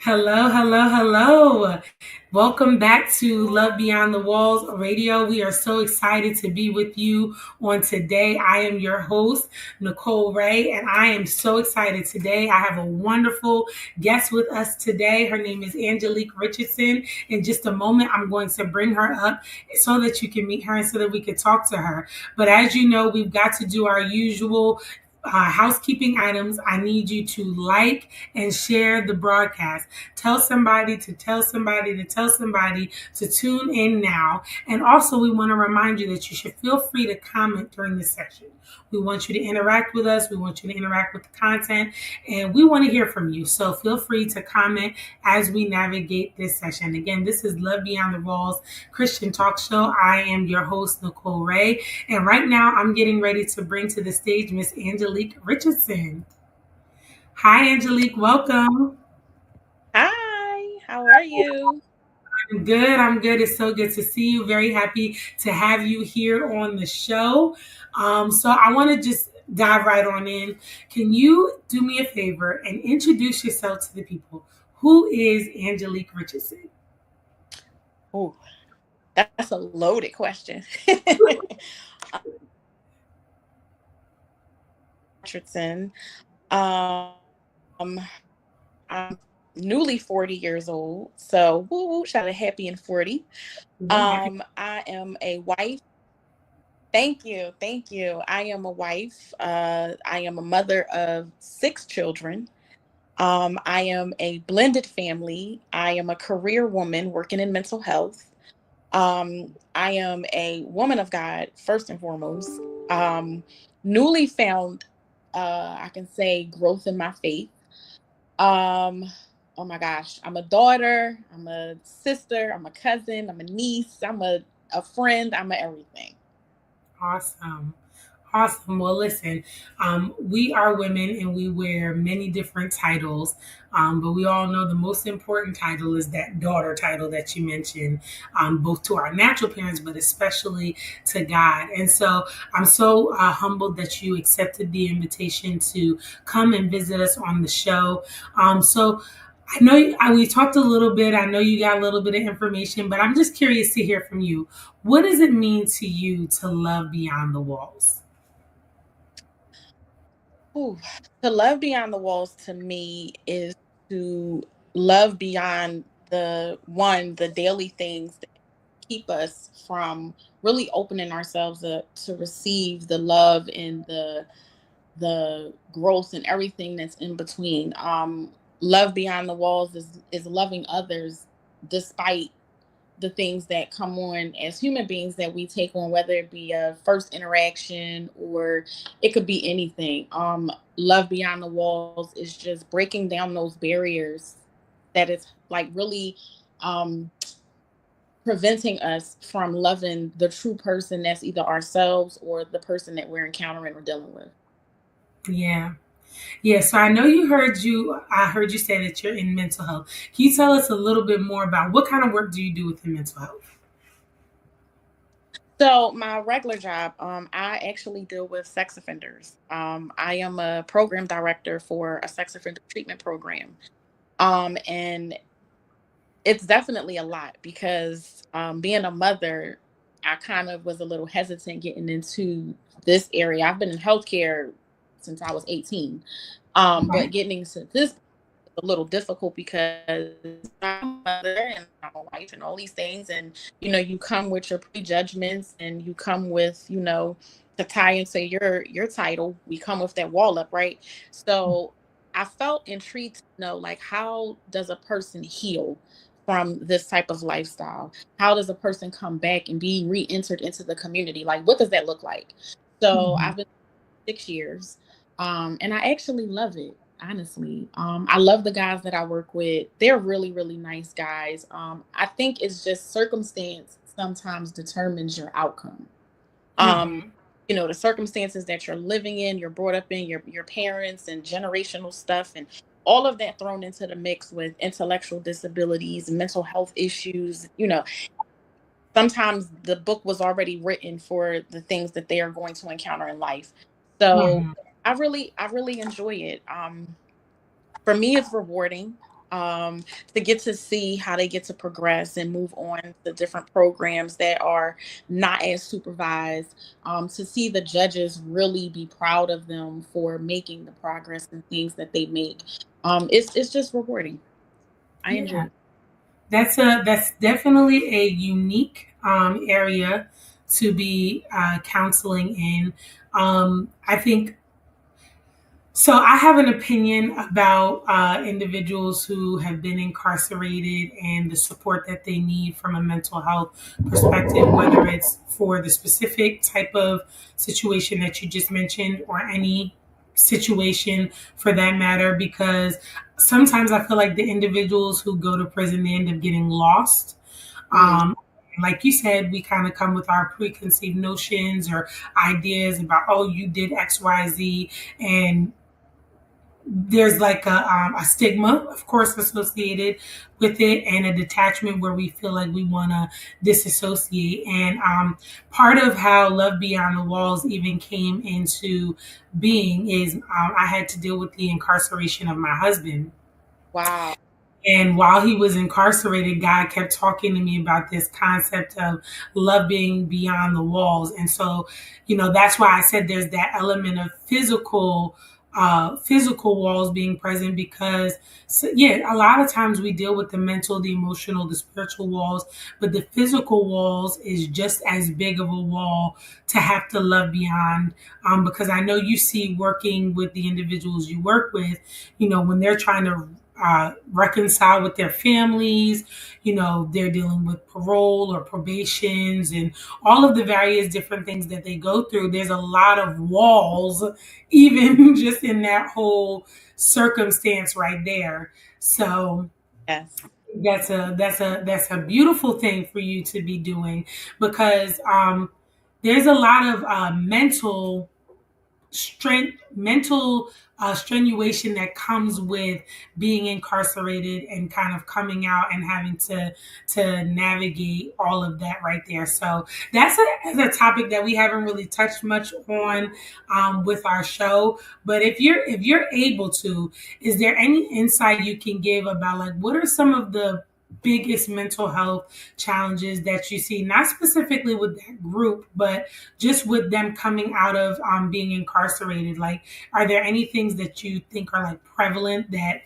Hello, hello, hello. Welcome back to Love Beyond the Walls Radio. We are so excited to be with you on today. I am your host, Nicole Ray, and I am so excited today. I have a wonderful guest with us today. Her name is Angelique Richardson. In just a moment, I'm going to bring her up so that you can meet her and so that we can talk to her. But as you know, we've got to do our usual housekeeping items. I need you to like and share the broadcast. Tell somebody to tell somebody to tell somebody to tune in now. And also, we want to remind you that you should feel free to comment during this session. We want you to interact with us. We want you to interact with the content, and we want to hear from you. So feel free to comment as we navigate this session. Again, this is Love Beyond the Walls Christian Talk Show. I am your host, Nicole Ray. And right now, I'm getting ready to bring to the stage Miss Angelique Richardson. Hi, Angelique. Welcome. Hi, how are you? I'm good. I'm good. It's so good to see you. Very happy to have you here on the show. So I want to just dive right on in. Can you do me a favor and introduce yourself to the people? Who is Angelique Richardson? Oh, that's a loaded question. Richardson. Um, I'm newly 40 years old, so woo woo, shout out happy and 40. Happy. I am a wife. Thank you. I am a wife. I am a mother of 6 children. I am a blended family. I am a career woman working in mental health. I am a woman of God, first and foremost. Newly found, I can say, growth in my faith. Um, oh my gosh, I'm a daughter, I'm a sister, I'm a cousin, I'm a niece, I'm a friend, I'm a everything. Awesome. Awesome. Well, listen, we are women and we wear many different titles, but we all know the most important title is that daughter title that you mentioned, both to our natural parents, but especially to God. And so I'm so humbled that you accepted the invitation to come and visit us on the show. So I know we talked a little bit. I know you got a little bit of information, but I'm just curious to hear from you. What does it mean to you to love beyond the walls? Ooh, to love beyond the walls to me is to love beyond the daily things that keep us from really opening ourselves up to receive the love and the growth and everything that's in between. Love beyond the walls is loving others despite the things that come on as human beings that we take on, whether it be a first interaction or it could be anything. Love beyond the walls is just breaking down those barriers that is like really preventing us from loving the true person that's either ourselves or the person that we're encountering or dealing with. Yeah. Yeah, so I know I heard you say that you're in mental health. Can you tell us a little bit more about what kind of work do you do within mental health? So my regular job, I actually deal with sex offenders. I am a program director for a sex offender treatment program. And it's definitely a lot because being a mother, I kind of was a little hesitant getting into this area. I've been in healthcare since I was 18. But Okay. getting into this is a little difficult because I'm a mother and I'm a wife and all these things. And, you come with your prejudgments and you come with, to tie into your title, we come with that wall up, right? So I felt intrigued to know, like, how does a person heal from this type of lifestyle? How does a person come back and be re-entered into the community? Like, what does that look like? So Mhm. I've been 6 years, and I actually love it. Honestly, I love the guys that I work with. They're really, really nice guys. I think it's just circumstance sometimes determines your outcome. Um, Mhm. the circumstances that you're living in, you're brought up in, your parents and generational stuff and all of that thrown into the mix with intellectual disabilities, mental health issues, sometimes the book was already written for the things that they are going to encounter in life. So Mhm. I really enjoy it. For me, it's rewarding. to get to see how they get to progress and move on to different programs that are not as supervised, to see the judges really be proud of them for making the progress and things that they make. It's just rewarding. I enjoy Yeah, it. that's definitely a unique area to be counseling in. I think so. I have an opinion about individuals who have been incarcerated and the support that they need from a mental health perspective, whether it's for the specific type of situation that you just mentioned or any situation for that matter, because sometimes I feel like the individuals who go to prison, they end up getting lost. Mm, Um, like you said, we kind of come with our preconceived notions or ideas about, oh, you did X, Y, Z, and there's like a stigma, of course, associated with it, and a detachment where we feel like we want to disassociate. And part of how Love Beyond the Walls even came into being is I had to deal with the incarceration of my husband. wow. And while he was incarcerated, God kept talking to me about this concept of love being beyond the walls. And so, that's why I said there's that element of physical walls being present because, so, yeah, a lot of times we deal with the mental, the emotional, the spiritual walls, but the physical walls is just as big of a wall to have to love beyond. Because I know you see working with the individuals you work with, when they're trying to reconcile with their families. They're dealing with parole or probations and all of the various different things that they go through. There's a lot of walls, even just in that whole circumstance right there. So Yes. that's a beautiful thing for you to be doing because there's a lot of mental strenuation that comes with being incarcerated and kind of coming out and having to navigate all of that right there. So that's a topic that we haven't really touched much on with our show. But if you're able to, is there any insight you can give about like what are some of the biggest mental health challenges that you see, not specifically with that group, but just with them coming out of being incarcerated? Like, are there any things that you think are like prevalent that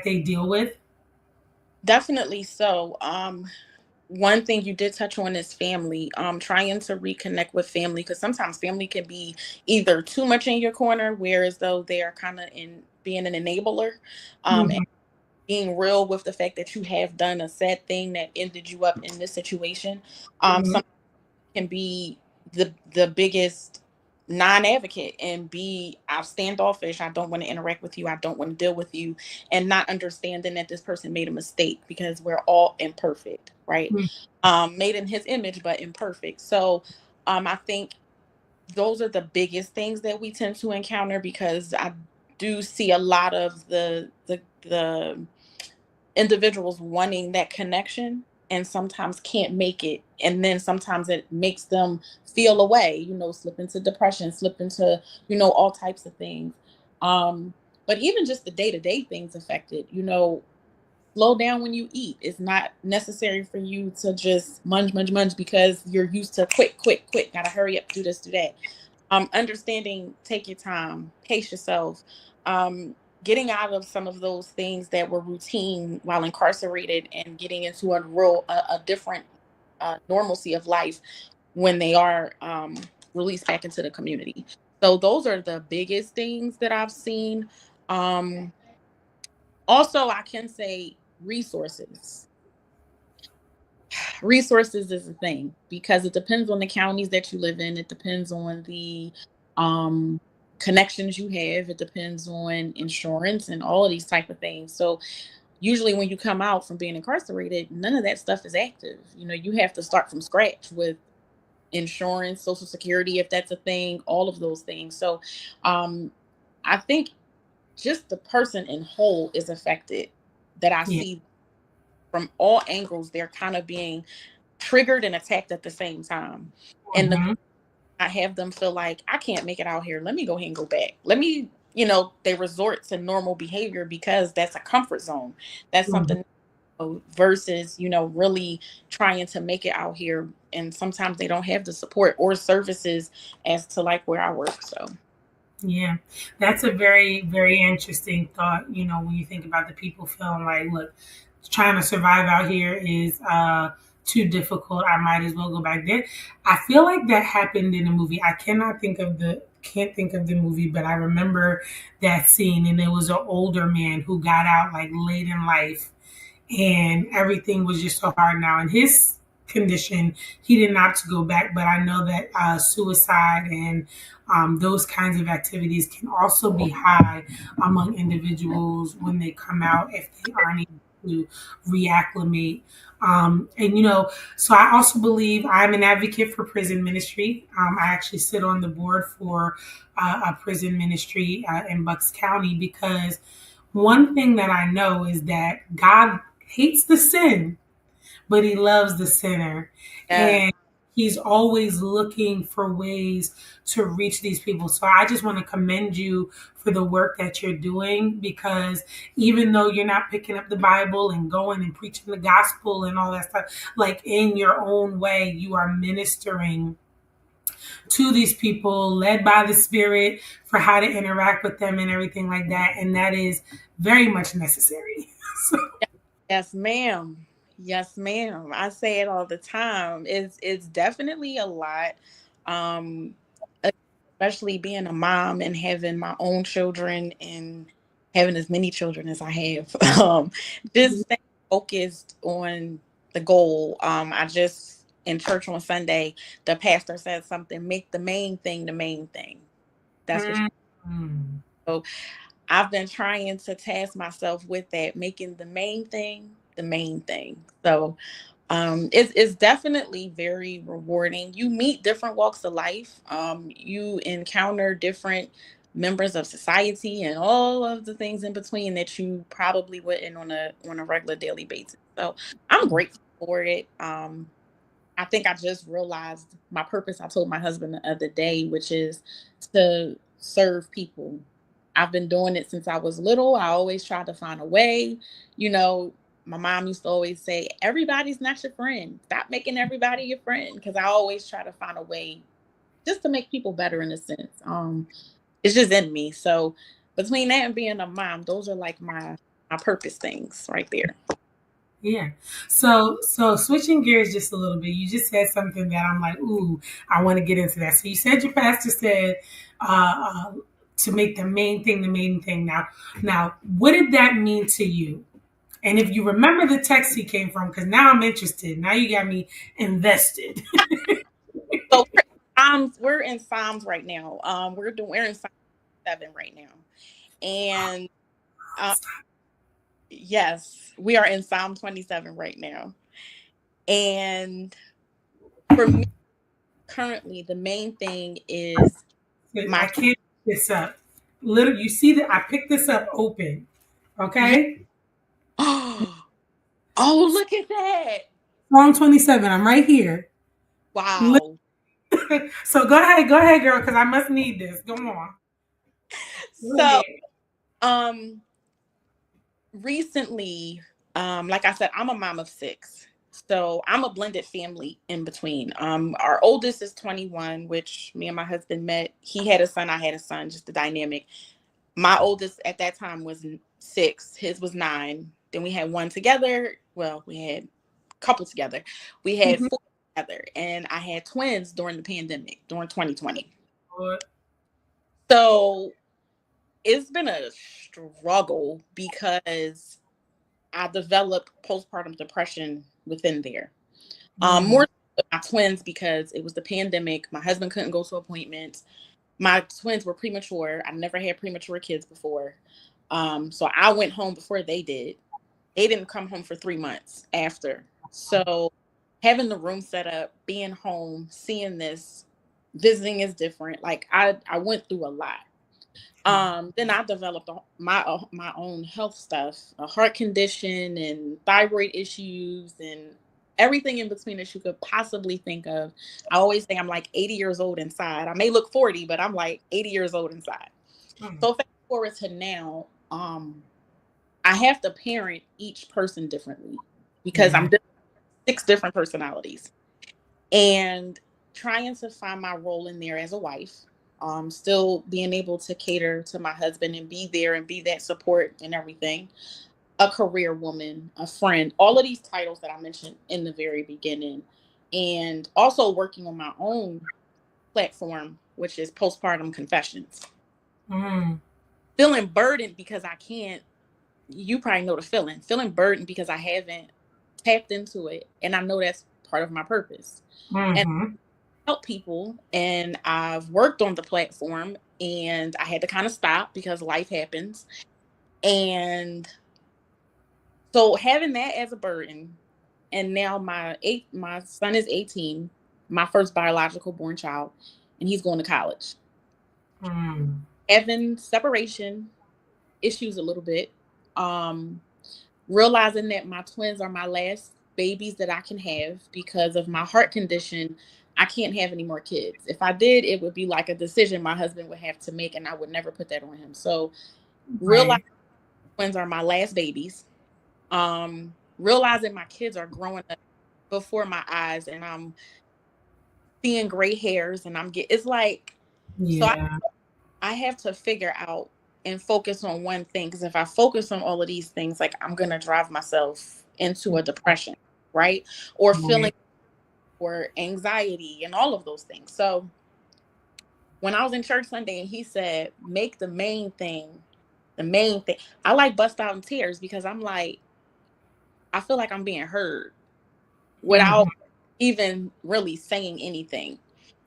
they deal with? Definitely so. One thing you did touch on is family. Trying to reconnect with family because sometimes family can be either too much in your corner, whereas though they are kind of in being an enabler, and Mhm. being real with the fact that you have done a sad thing that ended you up in this situation. Mhm. Some can be the biggest non-advocate and be I'm standoffish. I don't want to interact with you. I don't want to deal with you, and not understanding that this person made a mistake because we're all imperfect, right? Mhm. Made in His image, but imperfect. So, I think those are the biggest things that we tend to encounter because I do see a lot of the individuals wanting that connection and sometimes can't make it, and then sometimes it makes them feel away, slip into depression, slip into all types of things. But even just the day-to-day things affected, slow down when you eat. It's not necessary for you to just munge munge munge because you're used to quick quick quick, gotta hurry up, do this, do that. Understanding, take your time, pace yourself. Getting out of some of those things that were routine while incarcerated and getting into a different normalcy of life when they are released back into the community. So those are the biggest things that I've seen. Um, Also, I can say resources. Resources is a thing because it depends on the counties that you live in. It depends on the um, connections you have. It depends on insurance and all of these type of things. So usually when you come out from being incarcerated, none of that stuff is active. You have to start from scratch with insurance, social security, if that's a thing, all of those things. So um, I think just the person in whole is affected, that I Yeah. see from all angles. They're kind of being triggered and attacked at the same time. And the Mhm. I have them feel like I can't make it out here. Let me go ahead and go back. Let me they resort to normal behavior because that's a comfort zone. That's Mhm. something versus, really trying to make it out here. And sometimes they don't have the support or services as to like where I work. So, Yeah, that's a very, very interesting thought. When you think about the people feeling like, look, trying to survive out here is too difficult. I might as well go back there. I feel like that happened in a movie. I can't think of the movie, but I remember that scene, and it was an older man who got out like late in life, and everything was just so hard now. In his condition, he didn't opt to go back, but I know that suicide and those kinds of activities can also be high among individuals when they come out if they aren't able to reacclimate. So I also believe I'm an advocate for prison ministry. I actually sit on the board for a prison ministry in Bucks County because one thing that I know is that God hates the sin, but he loves the sinner. yeah, And he's always looking for ways to reach these people. So I just want to commend you for the work that you're doing because even though you're not picking up the Bible and going and preaching the gospel and all that stuff, like in your own way, you are ministering to these people led by the Spirit for how to interact with them and everything like that. And that is very much necessary. So, yes, ma'am. Yes, ma'am. I say it all the time. It's definitely a lot. Um, Especially being a mom and having my own children and having as many children as I have. Just staying focused on the goal. I just in church on Sunday, the pastor said something, make the main thing the main thing. That's what mm, so I've been trying to task myself with that, making the main thing the main thing. So it's definitely very rewarding. You meet different walks of life. You encounter different members of society and all of the things in between that you probably wouldn't on a regular daily basis. So I'm grateful for it. I think I just realized my purpose. I told my husband the other day, which is to serve people. I've been doing it since I was little. I always try to find a way. You know, my mom used to always say, everybody's not your friend. Stop making everybody your friend. Because I always try to find a way just to make people better in a sense. It's just in me. So between that and being a mom, those are like my purpose things right there. yeah. So switching gears just a little bit, you just said something that I'm like, ooh, I want to get into that. So you said your pastor said to make the main thing the main thing. Now, what did that mean to you? And if you remember the text he came from, because now I'm interested. Now you got me invested. So we're in Psalms right now. We're in Psalm 7 right now. And yes, we are in Psalm 27 right now. And for me, currently, the main thing is I my can't pick this up. Literally, you see that I picked this up open. yeah. Okay? Oh, look at that. Psalm 27. I'm right here. Wow. So go ahead, girl, because I must need this. Go on. Go So, ahead. um, recently, like I said, I'm a mom of six. So I'm a blended family in between. Our oldest is 21, which me and my husband met. He had a son, I had a son, just the dynamic. My oldest at that time was six, his was nine. Then we had one together. Well, we had a couple together. We had Mhm. four together, and I had twins during the pandemic, during 2020. So it's been a struggle because I developed postpartum depression within there. Mm. More so my twins because it was the pandemic. My husband couldn't go to appointments. My twins were premature. I never had premature kids before. So I went home before they did. They didn't come home for 3 months after. So having the room set up, being home, seeing this, visiting is different. Like I went through a lot. Then I developed my own health stuff, a heart condition and thyroid issues and everything in between that you could possibly think of. I always say I'm like 80 years old inside. I may look 40, but I'm like 80 years old inside. Mm. So forward to now, I have to parent each person differently because Yeah. I'm 6 different personalities, and trying to find my role in there as a wife, still being able to cater to my husband and be there and be that support and everything, a career woman, a friend, all of these titles that I mentioned in the very beginning, and also working on my own platform, which is postpartum confessions. Mm. Feeling burdened because I can't, you probably know the feeling burdened because I haven't tapped into it. And I know that's part of my purpose. And Mm-hmm. help people. And I've worked on the platform and I had to kind of stop because life happens. And so having that as a burden, and now my son is 18, my first biological born child, and he's going to college. Mm. Having separation issues a little bit. Um, Realizing that my twins are my last babies that I can have because of my heart condition. I can't have any more kids. If I did, it would be like a decision my husband would have to make, and I would never put that on him. So realizing Right. twins are my last babies. Realizing my kids are growing up before my eyes, and I'm seeing gray hairs, and it's like, so Yeah. I have to figure out and focus on one thing, because if I focus on all of these things, like I'm gonna drive myself into a depression, right? Or feeling Right. or anxiety and all of those things. So when I was in church Sunday and he said, make the main thing, I like bust out in tears because I'm like, I feel like I'm being heard Mm-hmm. without even really saying anything.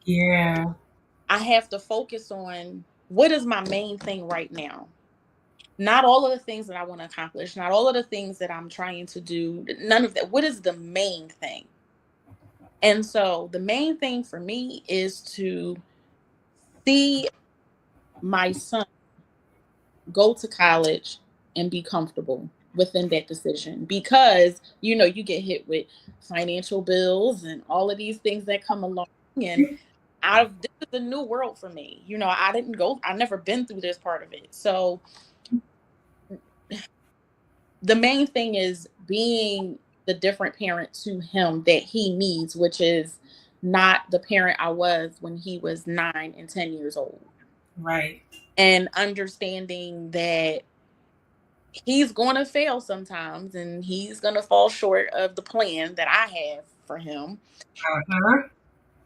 Yeah. I have to focus on what is my main thing right now. Not all of the things that I want to accomplish, not all of the things that I'm trying to do, none of that. What is the main thing? And so the main thing for me is to see my son go to college and be comfortable within that decision, because you get hit with financial bills and all of these things that come along, and this is a new world for me. I never been through this part of it. So the main thing is being the different parent to him that he needs, which is not the parent I was when he was 9 and 10 years old. Right. And understanding that he's going to fail sometimes and he's going to fall short of the plan that I have for him. Uh-huh.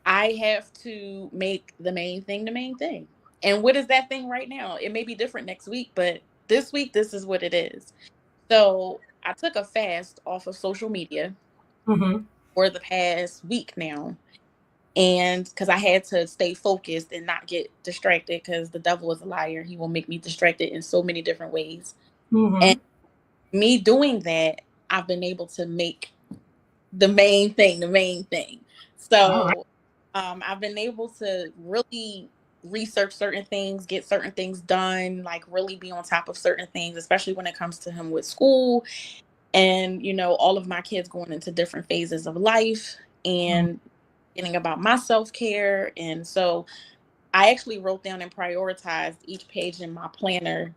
I have to make the main thing the main thing. And what is that thing right now? It may be different next week, but this week, this is what it is. So I took a fast off of social media Mm-hmm. for the past week now. And because I had to stay focused and not get distracted, because the devil is a liar. He will make me distracted in so many different ways. And Mm-hmm. me doing that, I've been able to make the main thing the main thing. All right. So I've been able to really research certain things, get certain things done, like really be on top of certain things, especially when it comes to him with school and all of my kids going into different phases of life, and getting about my self-care. And so I actually wrote down and prioritized each page in my planner.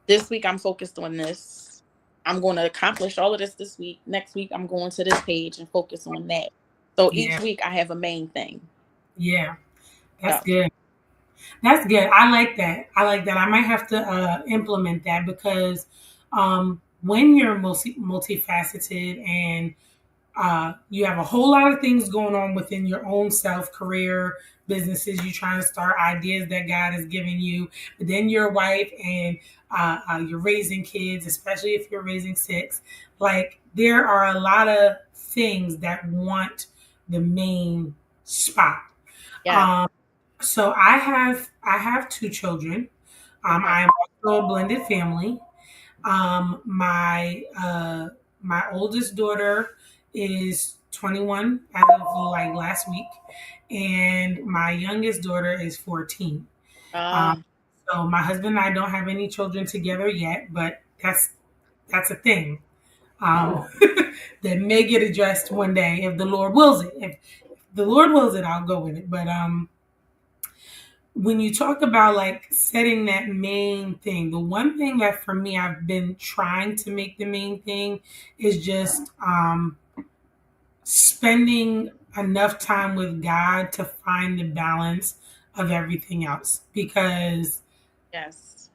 This week I'm focused on this. I'm going to accomplish all of this week. Next week I'm going to this page and focus on that. So each Yeah. week I have a main thing. Yeah. That's So good. That's good. I like that. I like that. I might have to implement that because when you're multifaceted and you have a whole lot of things going on within your own self, career, businesses. You're trying to start ideas that God has given you, but then you're a wife and you're raising kids, especially if you're raising six. Like there are a lot of things that want the main spot. yeah. Um, so I have two children. Okay. I'm also a blended family. My oldest daughter is 21 as of like last week, and my youngest daughter is 14. Um, Uh, so my husband and I don't have any children together yet, but that's a thing that may get addressed one day if the Lord wills it. If the Lord wills it, I'll go with it. But when you talk about like setting that main thing, the one thing that for me I've been trying to make the main thing is just spending enough time with God to find the balance of everything else, because Yes.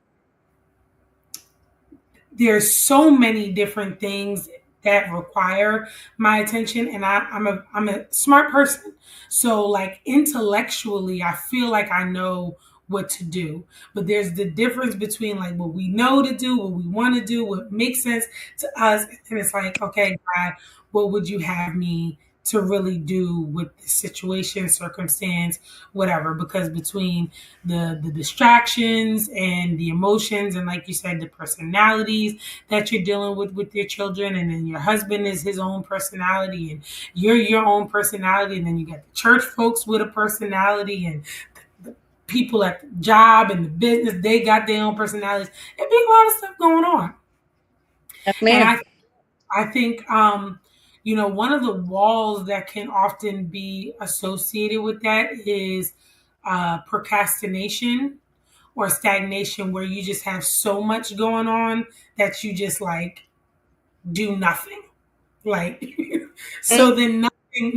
there's so many different things that require my attention, and I'm a smart person, so like intellectually I feel like I know what to do, but there's the difference between like what we know to do, what we want to do, what makes sense to us, and it's like, okay, God, what would you have me to really do with the situation, circumstance, whatever, because between the distractions and the emotions, and like you said, the personalities that you're dealing with your children, and then your husband is his own personality, and you're your own personality, and then you got the church folks with a personality, and the people at the job and the business, they got their own personalities. It be a lot of stuff going on. Yes, And ma'am. I think one of the walls that can often be associated with that is procrastination or stagnation, where you just have so much going on that you just like do nothing. Like, Mm. so then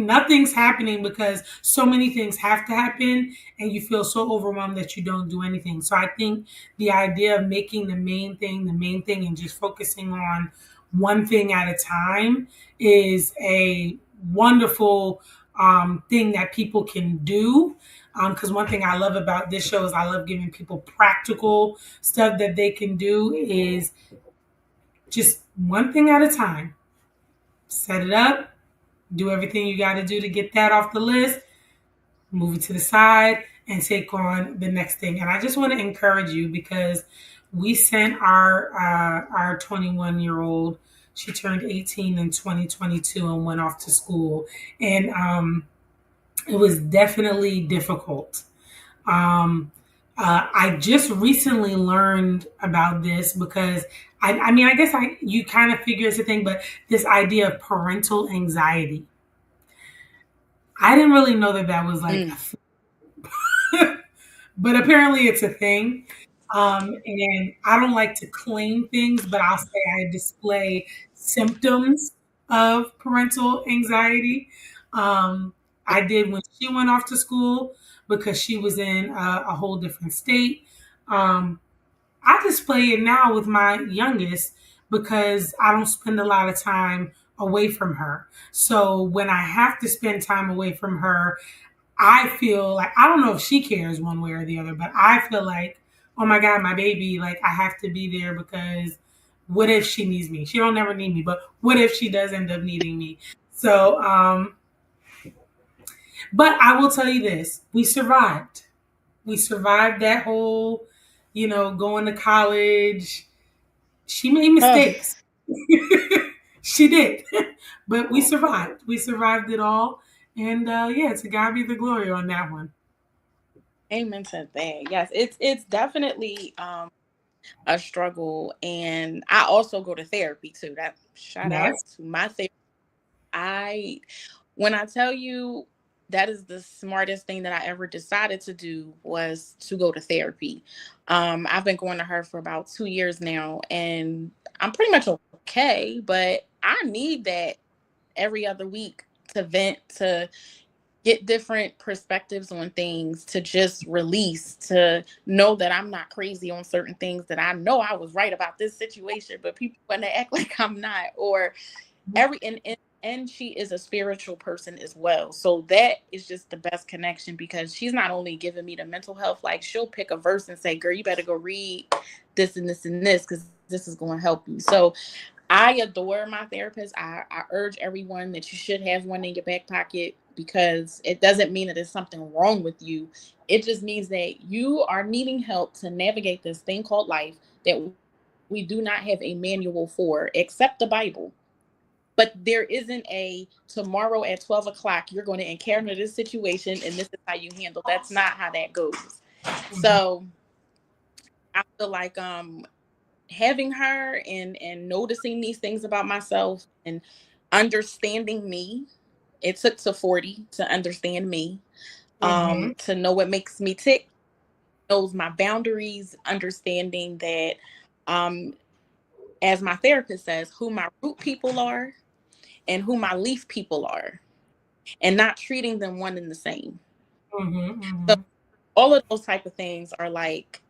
nothing's happening because so many things have to happen, and you feel so overwhelmed that you don't do anything. So I think the idea of making the main thing, and just focusing on one thing at a time is a wonderful thing that people can do. Because one thing I love about this show is I love giving people practical stuff that they can do, is just one thing at a time. Set it up, do everything you got to do to get that off the list, move it to the side, and take on the next thing. And I just want to encourage you, because we sent our 21-year-old. She turned 18 in 2022 and went off to school, and it was definitely difficult. Um, I just recently learned about this, because I mean, I guess you kind of figure it's a thing, but this idea of parental anxiety, I didn't really know that that was like Mm. but apparently it's a thing. And I don't like to claim things, but I'll say I display symptoms of parental anxiety. I did when she went off to school, because she was in a whole different state. Um, I display it now with my youngest, because I don't spend a lot of time away from her. So when I have to spend time away from her, I feel like, I don't know if she cares one way or the other, but I feel like, oh my God, my baby, like I have to be there, because what if she needs me? She don't never need me, but what if she does end up needing me? So, but I will tell you this: we survived. We survived that whole, going to college. She made Oh, mistakes. She did, but we survived. We survived it all, and yeah, to God be the glory on that one. amen to that. Yes, it's definitely a struggle, and I also go to therapy too. That shout out Yes. to my therapist. I when I tell you that is the smartest thing that I ever decided to do was to go to therapy. I've been going to her for about 2 years now, and I'm pretty much okay, but I need that every other week to vent, to get different perspectives on things, to just release, to know that I'm not crazy on certain things, that I know I was right about this situation, but people want to act like I'm not, or and she is a spiritual person as well. So that is just the best connection, because she's not only giving me the mental health, like she'll pick a verse and say, girl, you better go read this and this and this, because this is going to help you. So I adore my therapist. I urge everyone that you should have one in your back pocket, because it doesn't mean that there's something wrong with you. It just means that you are needing help to navigate this thing called life that we do not have a manual for, except the Bible. But there isn't a tomorrow at 12 o'clock, you're going to encounter this situation and this is how you handle. That's not how that goes. Mhm. So I feel like having her and noticing these things about myself and understanding me, it took to 40 to understand me, Mhm. to know what makes me tick, knows my boundaries, understanding that, um, as my therapist says, who my root people are and who my leaf people are, and not treating them one and the same. Mm-hmm, So mm-hmm. all of those type of things are like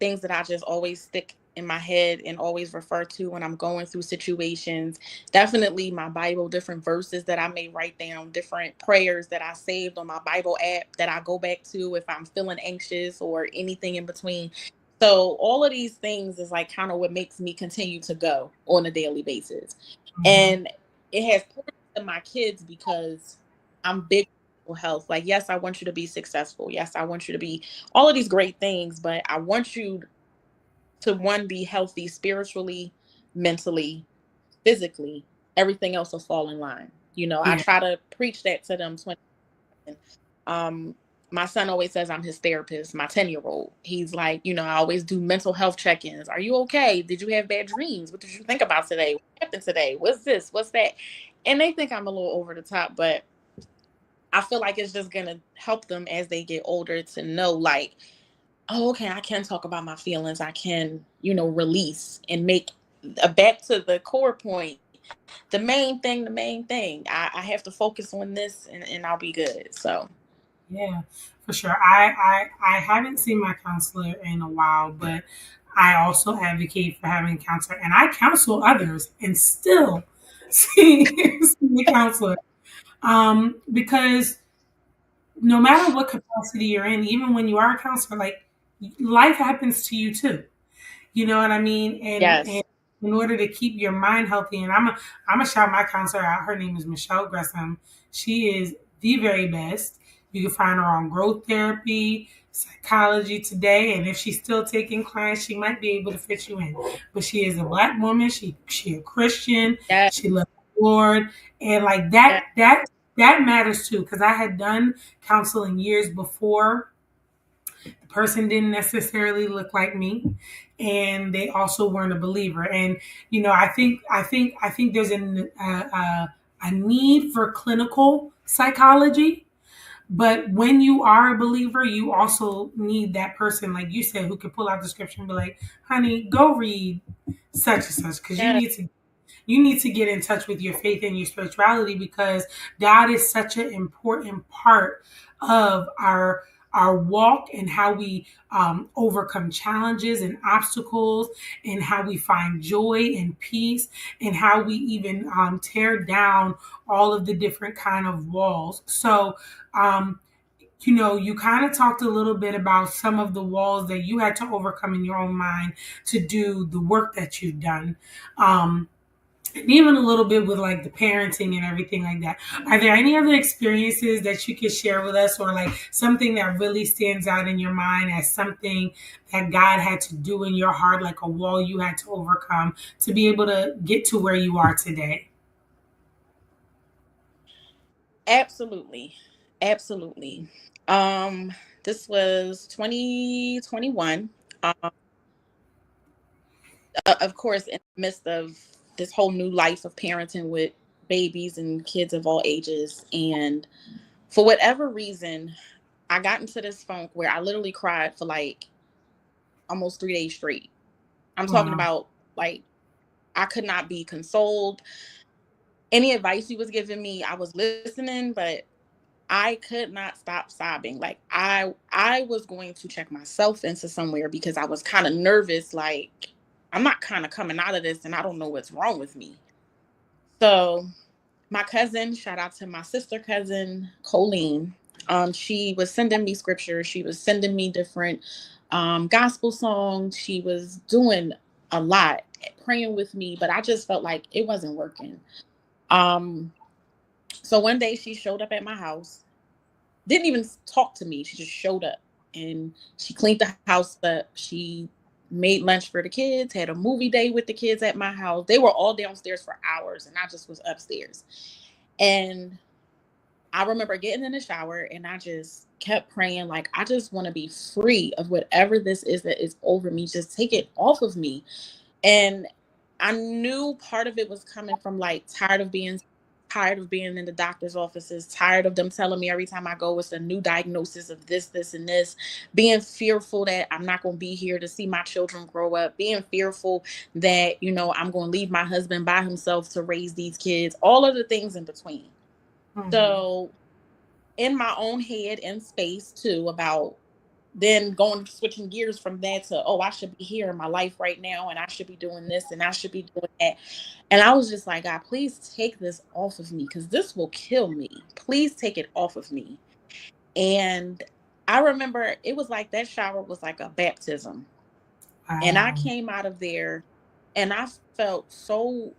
things that I just always stick in my head and always refer to when I'm going through situations. Definitely my Bible, different verses that I may write down, different prayers that I saved on my Bible app that I go back to if I'm feeling anxious or anything in between. So all of these things is like kind of what makes me continue to go on a daily basis. Mm-hmm. And it has poured into my kids because I'm big on mental health. Like, yes, I want you to be successful. Yes, I want you to be all of these great things, but I want you to one, be healthy spiritually, mentally, physically. Everything else will fall in line. I Yeah, try to preach that to them 20. um my son always says I'm his therapist. My 10-year-old, he's like, I always do mental health check-ins. Are you okay? Did you have bad dreams? What did you think about today? What happened today? What's this? What's that? And they think I'm a little over the top, but I feel like it's just gonna help them as they get older to know, like, oh, okay, I can talk about my feelings. I can, release and make a back to the core point. The main thing. I have to focus on this, and I'll be good. So, yeah, for sure. I haven't seen my counselor in a while, but I also advocate for having a counselor, and I counsel others and still see the counselor. Because no matter what capacity you're in, even when you are a counselor, like life happens to you too. You know what I mean? And yes, in order to keep your mind healthy, and I'm a shout my counselor out. Her name is Michelle Gresham. She is the very best. You can find her on growth therapy, psychology today, and if she's still taking clients, she might be able to fit you in. But she is a black woman. She a Christian. yes, She loves the Lord, and like yes, that matters too. Because I had done counseling years before. The person didn't necessarily look like me, and they also weren't a believer. And I think there's a need for clinical psychology, but when you are a believer, you also need that person, like you said, who can pull out the scripture and be like, honey, go read such and such, because yes, you need to get in touch with your faith and your spirituality, because God is such an important part of our walk, and how we overcome challenges and obstacles, and how we find joy and peace, and how we even tear down all of the different kind of walls. So um, you kind of talked a little bit about some of the walls that you had to overcome in your own mind to do the work that you've done. Um, and even a little bit with like the parenting and everything like that. Are there any other experiences that you could share with us, or like something that really stands out in your mind as something that God had to do in your heart, like a wall you had to overcome to be able to get to where you are today? absolutely, absolutely. Um, this was 2021. Of course, in the midst of this whole new life of parenting with babies and kids of all ages, and for whatever reason, I got into this funk where I literally cried for like almost 3 days straight. I'm talking Wow. about, like, I could not be consoled. Any advice he was giving me, I was listening, but I could not stop sobbing. Like, I was going to check myself into somewhere because I was kind of nervous. Like, I'm not kind of coming out of this, and I don't know what's wrong with me. So my cousin, shout out to my sister cousin Colleen. She was sending me scripture. She was sending me different gospel songs. She was doing a lot, praying with me, but I just felt like it wasn't working. Um, so one day she showed up at my house, didn't even talk to me. She just showed up, and she cleaned the house up. She made lunch for the kids, had a movie day with the kids at my house. They were all downstairs for hours, and I just was upstairs. And I remember getting in the shower, and I just kept praying, like, I just want to be free of whatever this is that is over me. Just take it off of me. And I knew part of it was coming from like tired of being tired of being in the doctor's offices, tired of them telling me every time I go it's a new diagnosis of this, and this, being fearful that I'm not going to be here to see my children grow up, being fearful that, I'm going to leave my husband by himself to raise these kids, all of the things in between. Mhm. So, in my own head and space too, about then going switching gears from that to, oh, I should be here in my life right now and I should be doing this and I should be doing that. And I was just like, God, please take this off of me because this will kill me. Please take it off of me. And I remember it was like that shower was like a baptism. And I Wow. came out of there and I felt so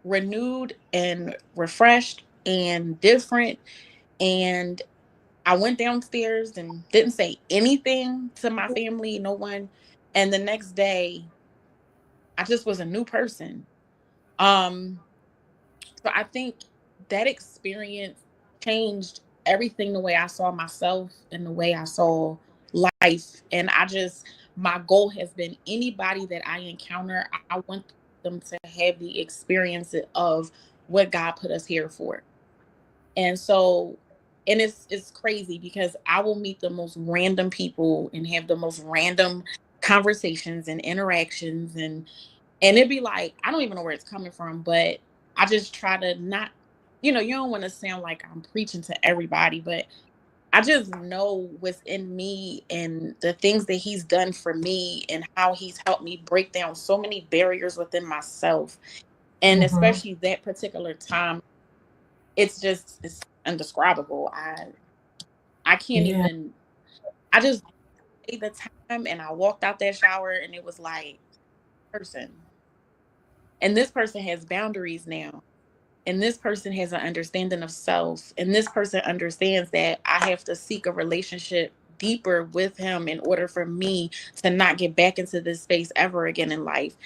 renewed and refreshed and different. And I went downstairs and didn't say anything to my family, no one. And the next day, I just was a new person. Um, so I think that experience changed everything, the way I saw myself and the way I saw life. And my goal has been anybody that I encounter, I want them to have the experience of what God put us here for. And so, and it's crazy because I will meet the most random people and have the most random conversations and interactions, and it'd be like I don't even know where it's coming from, but I just try to not, you don't want to sound like I'm preaching to everybody, but I just know what's in me and the things that he's done for me and how he's helped me break down so many barriers within myself. And Mhm. especially that particular time, it's indescribable. I can't Yeah. even, I just made the time and I walked out that shower and it was like, person. And this person has boundaries now. And this person has an understanding of self. And this person understands that I have to seek a relationship deeper with him in order for me to not get back into this space ever again in life.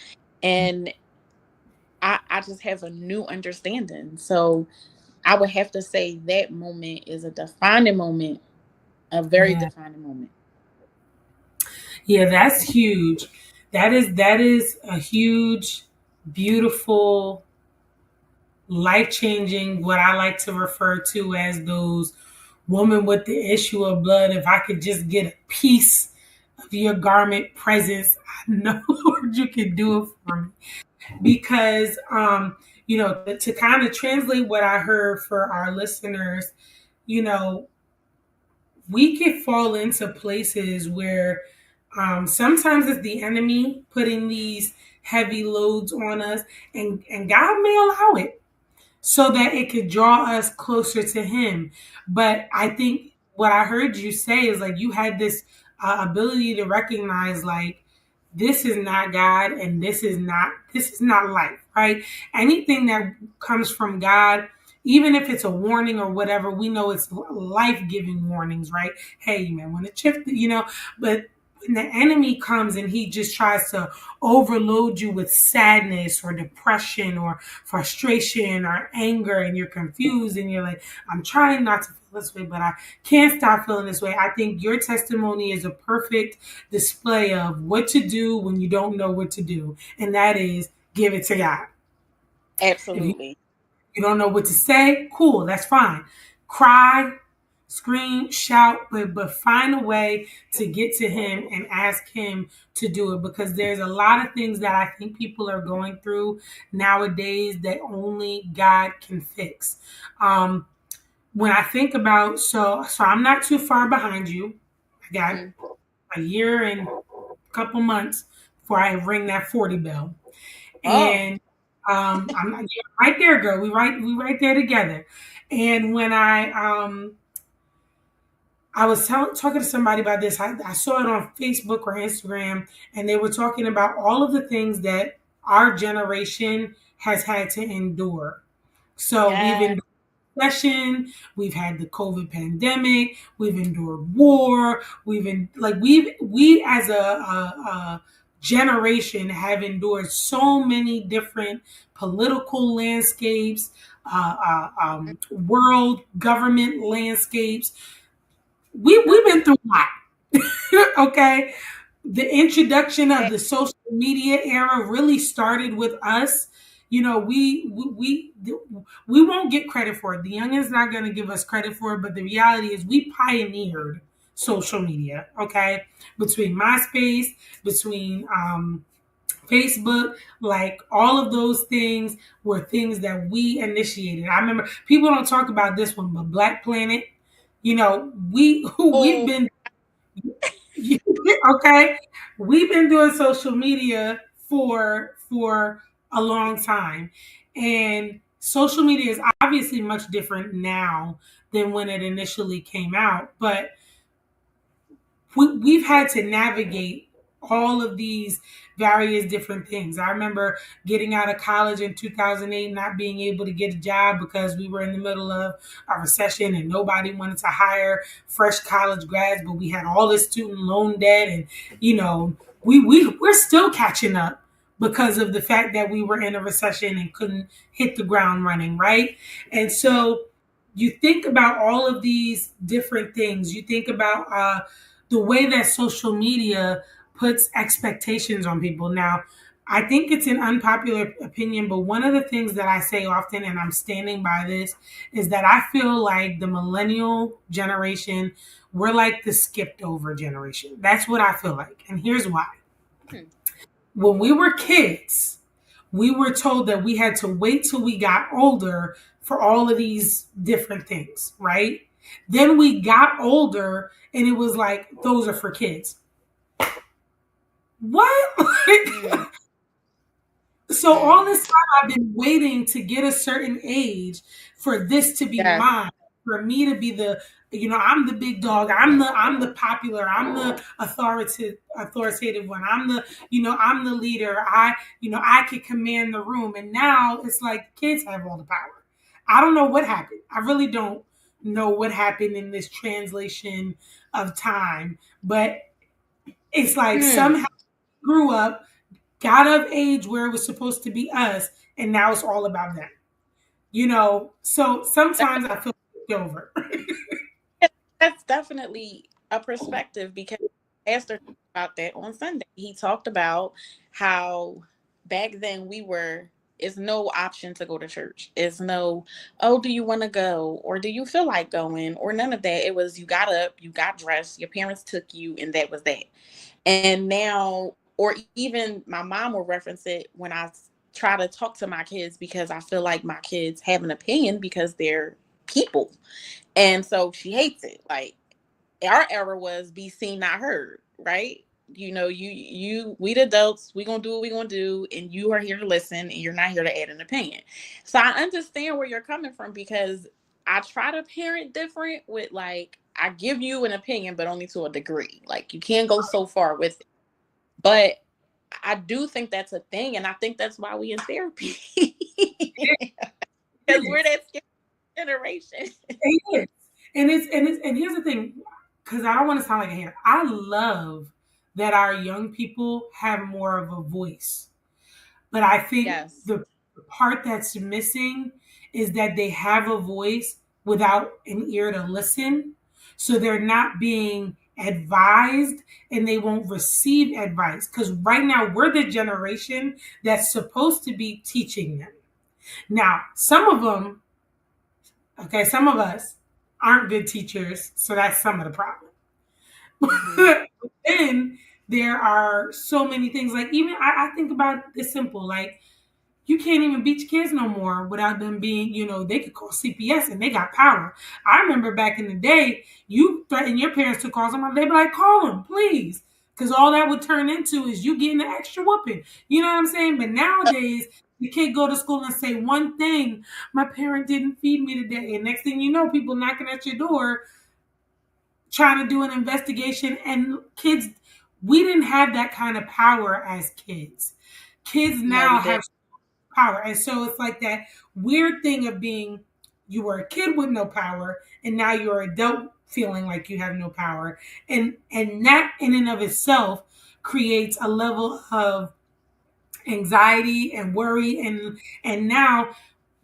And I just have a new understanding. So I would have to say that moment is a defining moment, a very Yeah. defining moment. Yeah, that's huge. That is a huge, beautiful, life-changing, what I like to refer to as those woman with the issue of blood. If I could just get a piece of your garment presence, I know Lord you can do it for me. Because to kind of translate what I heard for our listeners, you know, we could fall into places where sometimes it's the enemy putting these heavy loads on us, and God may allow it so that it could draw us closer to Him. But I think what I heard you say is like you had this ability to recognize like this is not God and this is not life, right? Anything that comes from God, even if it's a warning or whatever, we know it's life-giving warnings, right? Hey, you may want to shift, but when the enemy comes and he just tries to overload you with sadness or depression or frustration or anger, and you're confused and you're like, I'm trying not to feel this way, but I can't stop feeling this way. I think your testimony is a perfect display of what to do when you don't know what to do, and that is give it to God. If Absolutely. you don't know what to say, cool, that's fine. Cry, scream, shout, but find a way to get to him and ask him to do it, because there's a lot of things that I think people are going through nowadays that only God can fix. When I think about so I'm not too far behind you. I got Mhm. a year and a couple months before I ring that 40 bell. Oh, And I'm you're right there, girl. We right there together. And when I was talking to somebody about this, I saw it on Facebook or Instagram, and they were talking about all of the things that our generation has had to endure. So we've yeah. endured recession, we've had the COVID pandemic, we've endured war, we as a generation have endured so many different political landscapes, world government landscapes. We've been through a lot. Okay, the introduction of the social media era really started with us, you know, we won't get credit for it. The youngins not going to give us credit for it, but the reality is we pioneered social media. Okay, between MySpace, between Facebook, like all of those things were things that we initiated. I remember people don't talk about this one, but Black Planet, you know, we've Oh, been okay, we've been doing social media for a long time, and social media is obviously much different now than when it initially came out, but we've had to navigate all of these various different things. I remember getting out of college in 2008, not being able to get a job because we were in the middle of a recession and nobody wanted to hire fresh college grads, but we had all this student loan debt, and you know, we're still catching up because of the fact that we were in a recession and couldn't hit the ground running, right? And so you think about all of these different things. You think about the way that social media puts expectations on people. Now, I think it's an unpopular opinion, but one of the things that I say often, and I'm standing by this, is that I feel like the millennial generation, we're like the skipped over generation. That's what I feel like. And here's why. hmm, When we were kids, we were told that we had to wait till we got older for all of these different things, right? Then we got older and it was like, those are for kids. What? hmm, So all hmm. this time I've been waiting to get a certain age for this to be Yes. mine, for me to be the, you know, I'm the big dog, I'm the popular, I'm the authoritative one, I'm the, you know, I'm the leader, I could command the room, and now it's like kids have all the power. I don't know what happened. I really don't know what happened in this translation of time, but it's like Hmm. somehow grew up, got of age where it was supposed to be us, and now it's all about them. You know, so sometimes I feel over. That's definitely a perspective because Pastor talked about that on Sunday. He talked about how back then it's no option to go to church. It's no, oh, do you want to go? Or do you feel like going? Or none of that. It was you got up, you got dressed, your parents took you, and that was that. And now, or even my mom will reference it when I try to talk to my kids because I feel like my kids have an opinion because they're people. And so she hates it. Like our era was be seen, not heard, right? You know, we the adults, we gonna do what we gonna do, and you are here to listen, and you're not here to add an opinion. So I understand where you're coming from because I try to parent different with like I give you an opinion, but only to a degree. Like you can't go so far with it. But I do think that's a thing, and I think that's why we in therapy. Because we're It that generation. is. And here's the thing, because I don't want to sound like a hater. I love that our young people have more of a voice. But I think Yes. the part that's missing is that they have a voice without an ear to listen. So they're not being advised and they won't receive advice. Because right now, we're the generation that's supposed to be teaching them. Now, some of them, okay, some of us aren't good teachers. So that's some of the problem. Mm-hmm. But then there are so many things. Like, even I think about this simple, like, you can't even beat your kids no more without them being, you know, they could call CPS and they got power. I remember back in the day, you threaten your parents to call someone, they'd be like, call them, please. Because all that would turn into is you getting an extra whooping. You know what I'm saying? But nowadays, the kid go to school and say one thing, my parent didn't feed me today. And next thing you know, people knocking at your door trying to do an investigation. And kids, we didn't have that kind of power as kids. Kids No, now we have did. power. And so it's like that weird thing of being, you were a kid with no power and now you're an adult feeling like you have no power. And that in and of itself creates a level of anxiety and worry, and now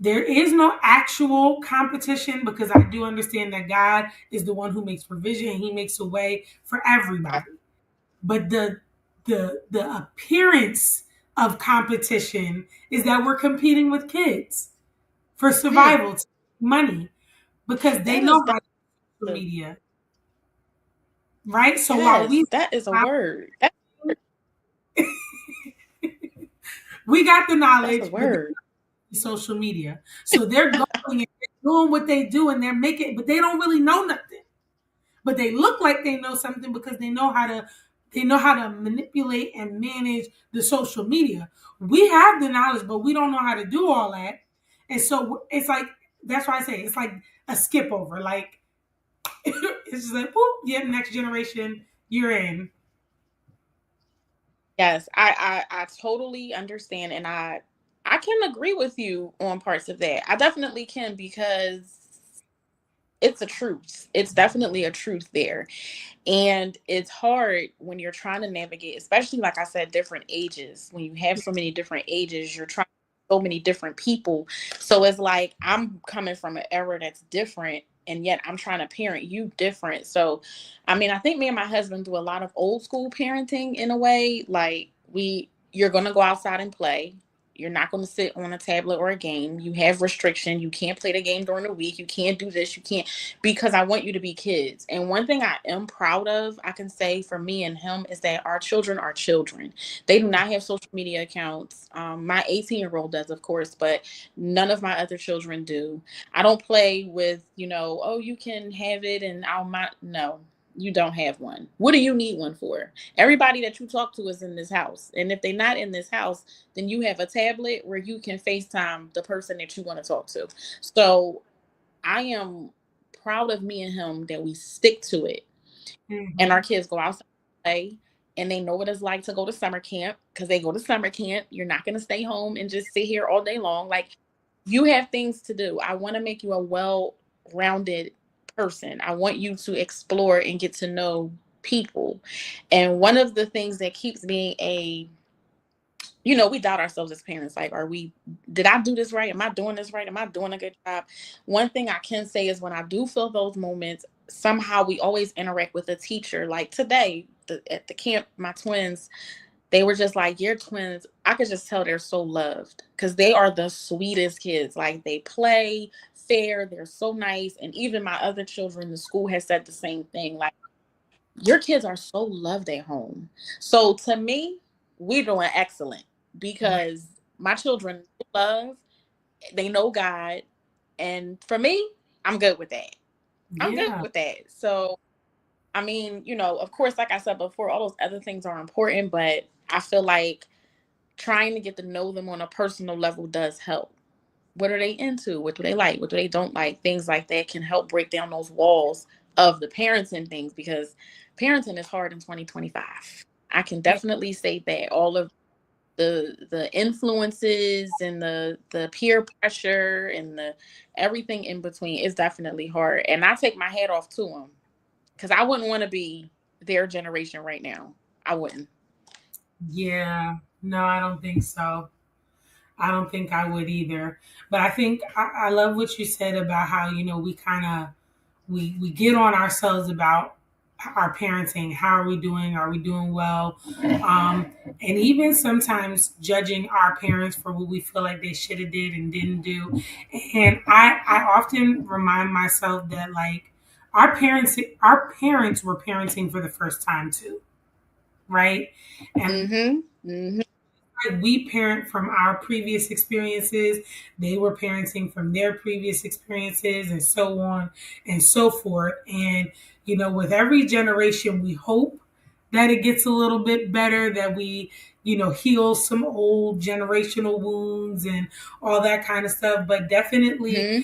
there is no actual competition because I do understand that God is the one who makes provision and he makes a way for everybody. But the appearance of competition is that we're competing with kids for Hmm. survival, money, because they That know is how that. to social media, right? So while Yes, that is a word. we got the That's a knowledge, but they word. use social media. So they're going and they're doing what they do and they're making, but they don't really know nothing. But they look like they know something because they know how to manipulate and manage the social media. We have the knowledge, but we don't know how to do all that. And so it's like that's why I say it's like a skip over. Like it's just like, whoop, yeah, next generation, you're in. Yes, I totally understand, and I can agree with you on parts of that. I definitely can because it's a truth. It's definitely a truth there. And it's hard when you're trying to navigate, especially like I said, different ages. When you have so many different ages, you're trying so many different people. So it's like I'm coming from an era that's different, and yet I'm trying to parent you different. So I mean, I think me and my husband do a lot of old school parenting in a way. Like you're gonna go outside and play. You're not going to sit on a tablet or a game. You have restriction. You can't play the game during the week. You can't do this. You can't, because I want you to be kids. And one thing I am proud of, I can say for me and him, is that our children are children. They do not have social media accounts. My 18-year-old does, of course, but none of my other children do. I don't play with, oh, you can have it and I'll not. No, you don't have one. What do you need one for? Everybody that you talk to is in this house. And if they're not in this house, then you have a tablet where you can FaceTime the person that you want to talk to. So I am proud of me and him that we stick to it. And our Mm-hmm. kids go outside and play, and they know what it's like to go to summer camp because they go to summer camp. You're not going to stay home and just sit here all day long. Like, you have things to do. I want to make you a well rounded person. I want you to explore and get to know people. And one of the things that keeps being we doubt ourselves as parents. Like, did I do this right? Am I doing this right? Am I doing a good job? One thing I can say is when I do feel those moments, somehow we always interact with a teacher. Like today at the camp, my twins, they were just like, your twins, I could just tell they're so loved because they are the sweetest kids. Like, they play fair, they're so nice. And even my other children, the school has said the same thing. Like, your kids are so loved at home. So to me, we're doing excellent Right. because my children love, they know God. And for me, I'm good with that. I'm good Yeah. with that. So, I mean, of course, like I said before, all those other things are important, but I feel like trying to get to know them on a personal level does help. What are they into? What do they like? What do they don't like? Things like that can help break down those walls of the parenting things because parenting is hard in 2025. I can Yeah. definitely say that all of the influences and the peer pressure and the everything in between is definitely hard. And I take my hat off to them because I wouldn't want to be their generation right now. I wouldn't. Yeah. No, I don't think so. I don't think I would either. But I think I love what you said about how, we kind of we get on ourselves about our parenting. How are we doing? Are we doing well? And even sometimes judging our parents for what we feel like they should have did and didn't do. And I often remind myself that like our parents were parenting for the first time too, right? And Mm-hmm. Mm-hmm. like we parent from our previous experiences, they were parenting from their previous experiences, and so on and so forth. And, with every generation, we hope that it gets a little bit better, that we, heal some old generational wounds and all that kind of stuff. But definitely Mm-hmm.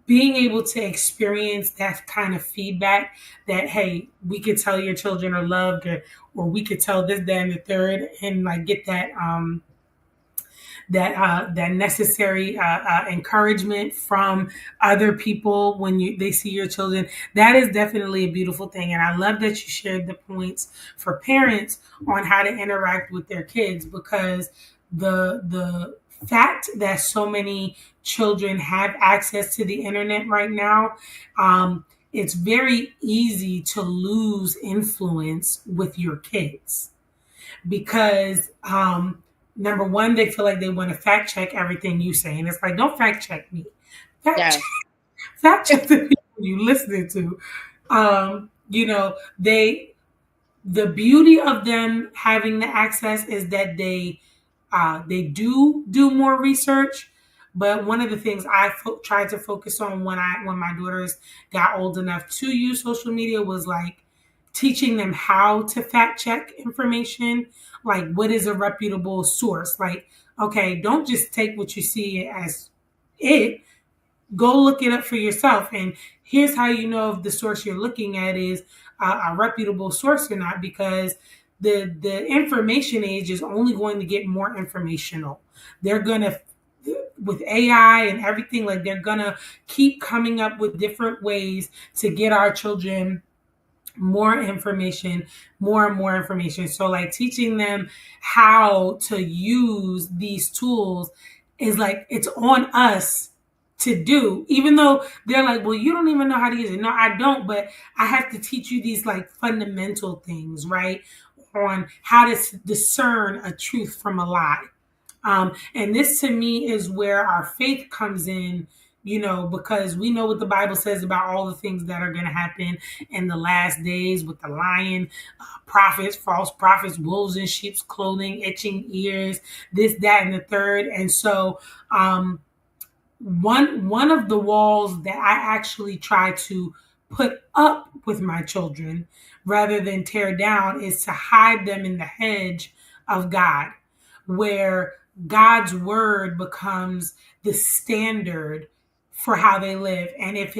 being able to experience that kind of feedback that, hey, we could tell your children are loved, or we could tell this, that, and the third, and like get that necessary encouragement from other people when they see your children. That is definitely a beautiful thing, and I love that you shared the points for parents on how to interact with their kids, because the fact that so many children have access to the internet right now, it's very easy to lose influence with your kids. because number one, they feel like they want to fact check everything you say, and it's like, don't fact check me, fact check, Yes. fact check the people you listening to. They the beauty of them having the access is that they do more research. But one of the things I tried to focus on when my daughters got old enough to use social media was like teaching them how to fact check information. Like, what is a reputable source? Like, okay, don't just take what you see as it. Go look it up for yourself. And here's how you know if the source you're looking at is a reputable source or not, because the information age is only going to get more informational. They're gonna, with AI and everything, like they're gonna keep coming up with different ways to get our children more information, more and more information. So like teaching them how to use these tools is like, it's on us to do, even though they're like, well, you don't even know how to use it. No, I don't, but I have to teach you these like fundamental things, right? On how to discern a truth from a lie. And this to me is where our faith comes in, because we know what the Bible says about all the things that are going to happen in the last days with the lion, prophets, false prophets, wolves in sheep's clothing, itching ears, this, that, and the third. And so, one of the walls that I actually try to put up with my children rather than tear down is to hide them in the hedge of God, where God's word becomes the standard for how they live. And if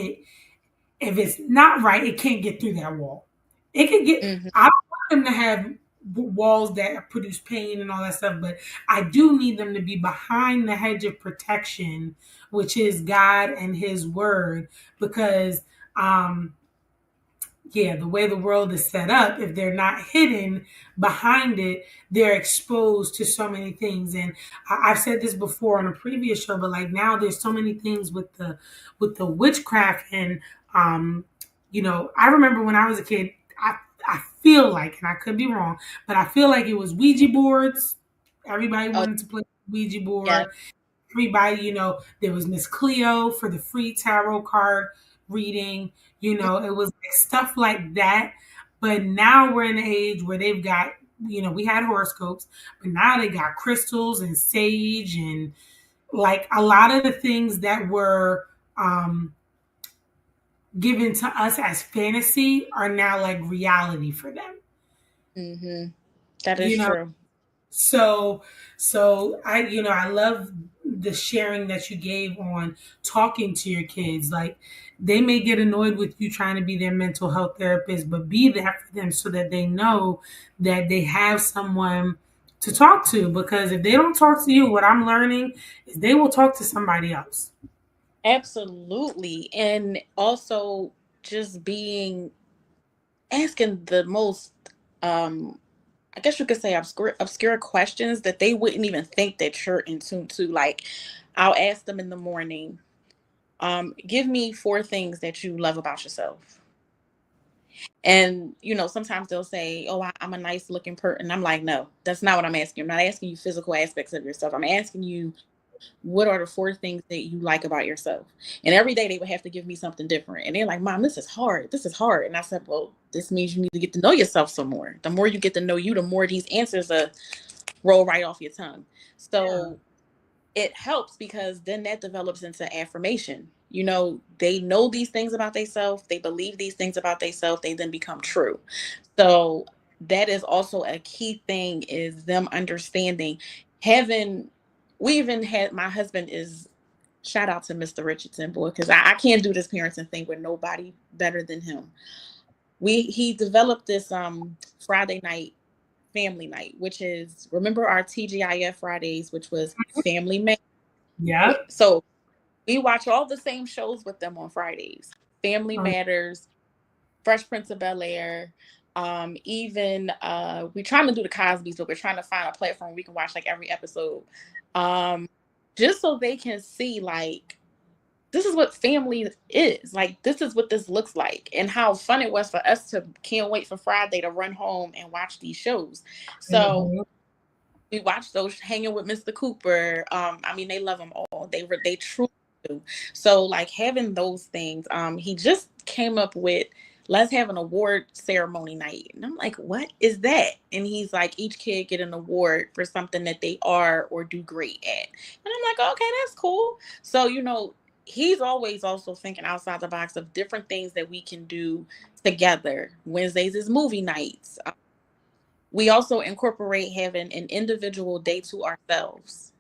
it's not right, it can't get through that wall. It can get. Mm-hmm. I don't want them to have walls that produce pain and all that stuff, but I do need them to be behind the hedge of protection, which is God and His Word, because yeah, the way the world is set up, if they're not hidden behind it, they're exposed to so many things. And I've said this before on a previous show, but like now there's so many things with the witchcraft and I remember when I was a kid, I feel like, and I could be wrong, but I feel like it was Ouija boards. Everybody Oh, wanted to play Ouija yeah. board. Everybody, there was Miss Cleo for the free tarot card reading. It was like stuff like that. But now we're in an age where they've got, we had horoscopes, but now they got crystals and sage and like a lot of the things that were given to us as fantasy are now like reality for them. Mm-hmm. That is You know, true. So, so I love the sharing that you gave on talking to your kids. Like they may get annoyed with you trying to be their mental health therapist, but be that for them so that they know that they have someone to talk to. Because if they don't talk to you, what I'm learning is they will talk to somebody else. Absolutely. And also just asking the most, um, I guess you could say obscure questions that they wouldn't even think that you're in tune to. Like, I'll ask them in the morning, give me 4 things that you love about yourself. And, sometimes they'll say, oh, I'm a nice looking person. I'm like, no, that's not what I'm asking. I'm not asking you physical aspects of yourself. I'm asking you, what are the 4 things that you like about yourself? And every day they would have to give me something different. And they're like, Mom, this is hard. This is hard. And I said, well, this means you need to get to know yourself some more. The more you get to know you, the more these answers roll right off your tongue. Yeah. So it helps because then that develops into affirmation. They know these things about themselves, they believe these things about themselves, they then become true. So that is also a key thing, is them understanding, having we even had, my husband is, shout out to Mr. Richardson, boy, because I can't do this parenting thing with nobody better than him. He developed this Friday night family night, which is, remember our TGIF Fridays, which was Family Man. Yep. So we watch all the same shows with them on Fridays. Family Um, Matters, Fresh Prince of Bel Air. Even we're trying to do the Cosby's, but we're trying to find a platform we can watch like every episode. Um, just so they can see like this is what family is. Like, this is what this looks like, and how fun it was for us to can't wait for Friday to run home and watch these shows. So Mhm. we watched those, hanging with Mr. Cooper. I mean, they love them all. They truly do. So like having those things. He just came up with, let's have an award ceremony night, and I'm like, what is that? And he's like, each kid get an award for something that they are or do great at. And I'm like, okay, that's cool. So he's always also thinking outside the box of different things that we can do together. Wednesdays is movie nights. We also incorporate having an individual day to ourselves.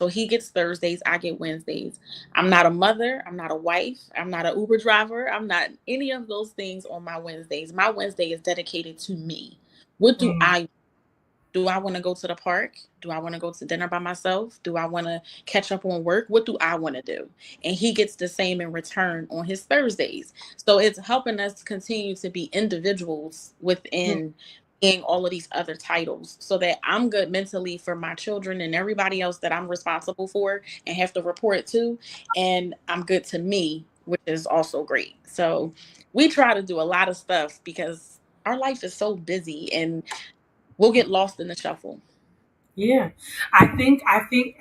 So he gets Thursdays, I get Wednesdays. I'm not a mother, I'm not a wife, I'm not an Uber driver, I'm not any of those things on my Wednesdays. My Wednesday is dedicated to me. What Mm. do I want to go to the park? Do I want to go to dinner by myself? Do I want to catch up on work? What do I want to do? And he gets the same in return on his Thursdays. So it's helping us continue to be individuals within being all of these other titles, so that I'm good mentally for my children and everybody else that I'm responsible for and have to report to. And I'm good to me, which is also great. So we try to do a lot of stuff because our life is so busy, and we'll get lost in the shuffle. Yeah, I think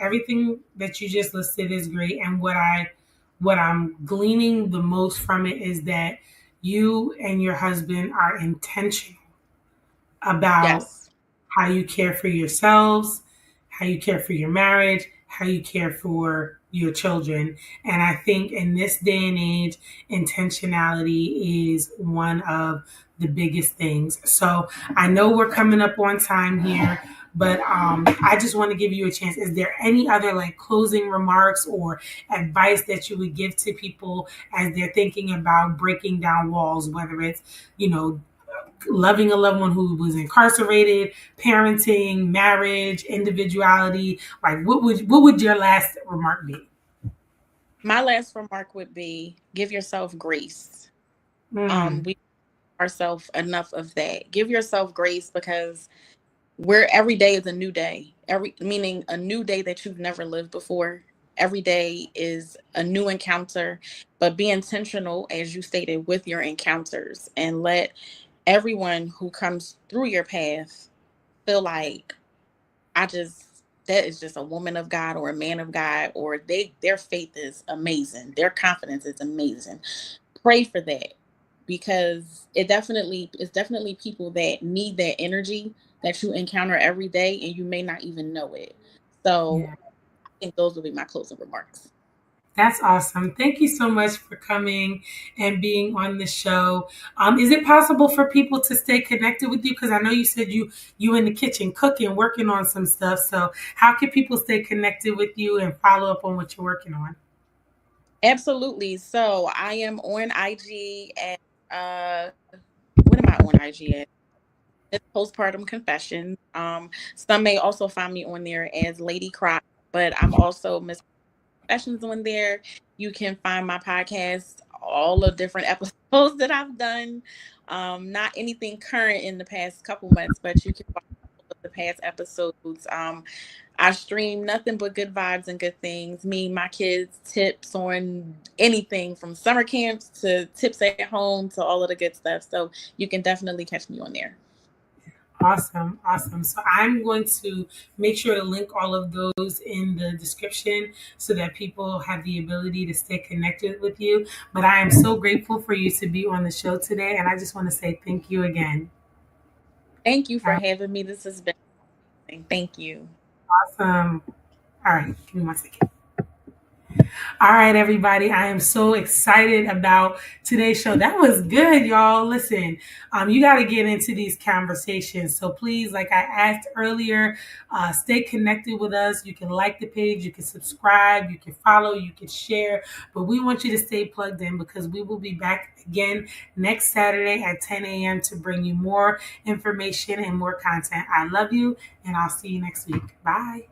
everything that you just listed is great, and what I'm gleaning the most from it is that you and your husband are intentional about Yes. how you care for yourselves, how you care for your marriage, how you care for your children. And I think in this day and age, intentionality is one of the biggest things. So I know we're coming up on time here, but I just want to give you a chance. Is there any other like closing remarks or advice that you would give to people as they're thinking about breaking down walls, whether it's, you know, loving a loved one who was incarcerated, parenting, marriage, individuality? Like, what would your last remark be? My last remark would be, give yourself grace. Mm, We ourselves enough of that. Give yourself grace, because where every day is a new day. Every Meaning a new day that you've never lived before. Every day is a new encounter, but be intentional, as you stated, with your encounters, and let everyone who comes through your path feel like, I just that is just a woman of God or a man of God, or their faith is amazing. Their confidence is amazing. Pray for that, because it's definitely people that need that energy that you encounter every day, and you may not even know it. So yeah. I think those will be my closing remarks. That's awesome. Thank you so much for coming and being on the show. Is it possible for people to stay connected with you? Because I know you said you in the kitchen cooking, working on some stuff. So how can people stay connected with you and follow up on what you're working on? Absolutely. So I am on IG at what am I on IG at? It's postpartum confessions. Some may also find me on there as Lady Cry, but I'm also Miss Confessions on there. You can find my podcast, all the different episodes that I've done. Not anything current in the past couple months, but you can watch all of the past episodes. I stream nothing but good vibes and good things. Me, my kids, tips on anything from summer camps to tips at home to all of the good stuff. So you can definitely catch me on there. Awesome, awesome. So I'm going to make sure to link all of those in the description so that people have the ability to stay connected with you. But I am so grateful for you to be on the show today, and I just want to say thank you again. Thank you for All having me. This has been amazing. Thank you. right, awesome. All right, give me one second. All right, everybody. I am so excited about today's show. That was good, y'all. Listen, you got to get into these conversations. So please, like I asked earlier, stay connected with us. You can like the page, you can subscribe, you can follow, you can share. But we want you to stay plugged in because we will be back again next Saturday at 10 a.m. to bring you more information and more content. I love you, and I'll see you next week. Bye.